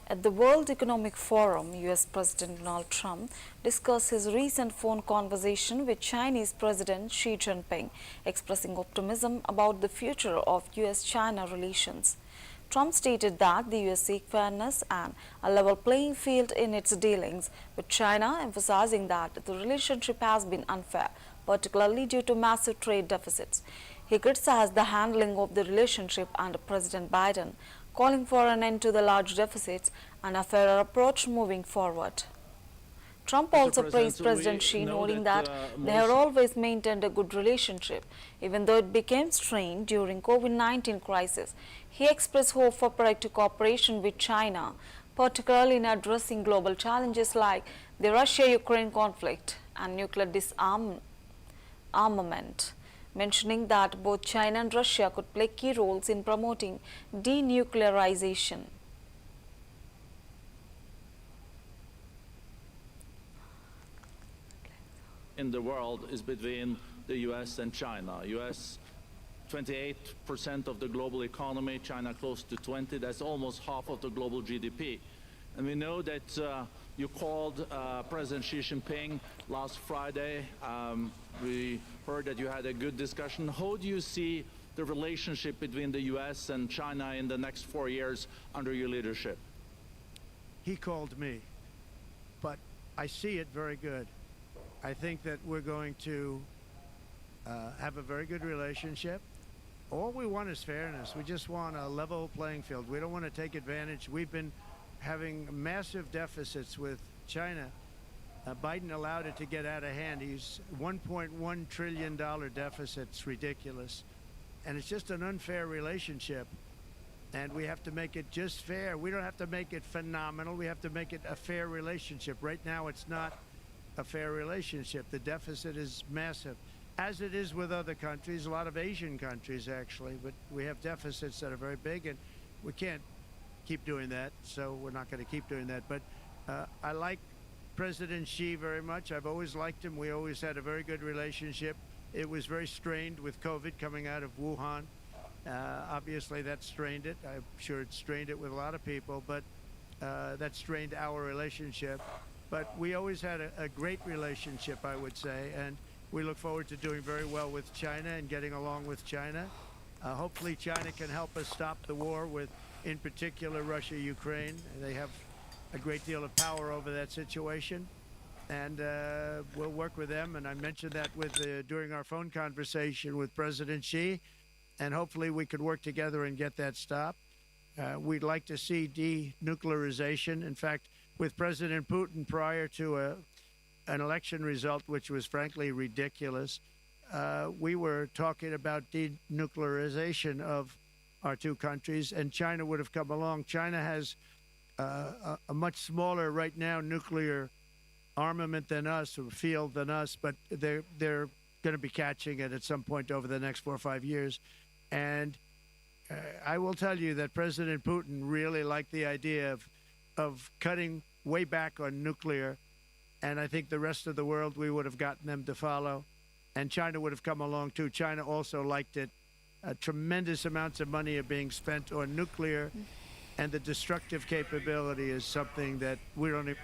At the World Economic Forum, US President Donald Trump discussed his recent phone conversation with Chinese President Xi Jinping, expressing optimism about the future of US-China relations. Trump stated that the US seeks fairness and a level playing field in its dealings with China, emphasizing that the relationship has been unfair, particularly due to massive trade deficits. He criticized the handling of the relationship under President Biden, calling for an end to the large deficits and a fairer approach moving forward. Trump also praised President Xi, noting that they have always maintained a good relationship, even though it became strained during COVID-19 crisis. He expressed hope for productive cooperation with China, particularly in addressing global challenges like the Russia-Ukraine conflict and nuclear disarmament, mentioning that both China and Russia could play key roles in promoting denuclearization. In the world is between the US and China. US 28% of the global economy, China close to 20. That's almost half of the global GDP. And we know that you called President Xi Jinping last Friday. We heard that you had a good discussion. How do you see the relationship between the US and China in the next 4 years under your leadership? He called me, but I see it very good. I think that we're going to have a very good relationship. All we want is fairness. We just want a level playing field. We don't want to take advantage. We've been having massive deficits with China. Biden allowed it to get out of hand. He's $1.1 trillion deficit. It's ridiculous. And it's just an unfair relationship. And we have to make it just fair. We don't have to make it phenomenal. We have to make it a fair relationship. Right now, it's not a fair relationship. The deficit is massive, as it is with other countries, a lot of Asian countries, actually. But we have deficits that are very big, and we can't keep doing that, so we're not going to keep doing that. But I like President Xi very much. I've always liked him. We always had a very good relationship. It was very strained with COVID coming out of Wuhan. Obviously, that strained it. I'm sure it strained it with a lot of people, but that strained our relationship. But we always had a great relationship, I would say, and we look forward to doing very well with China and getting along with China. Hopefully, China can help us stop the war with, in particular, Russia-Ukraine. They have a great deal of power over that situation, and we'll work with them. And I mentioned that during our phone conversation with President Xi, and hopefully we could work together and get that stopped. We'd like to see denuclearization. In fact, with President Putin, prior to an election result, which was frankly ridiculous, we were talking about denuclearization of our two countries, and China would have come along. China has a much smaller, right now, nuclear armament than us, or field than us, but they're going to be catching it at some point over the next 4 or 5 years. And I will tell you that President Putin really liked the idea of cutting way back on nuclear, and I think the rest of the world, we would have gotten them to follow, and China would have come along too. China also liked it. Tremendous amounts of money are being spent on nuclear, and the destructive capability is something that we don't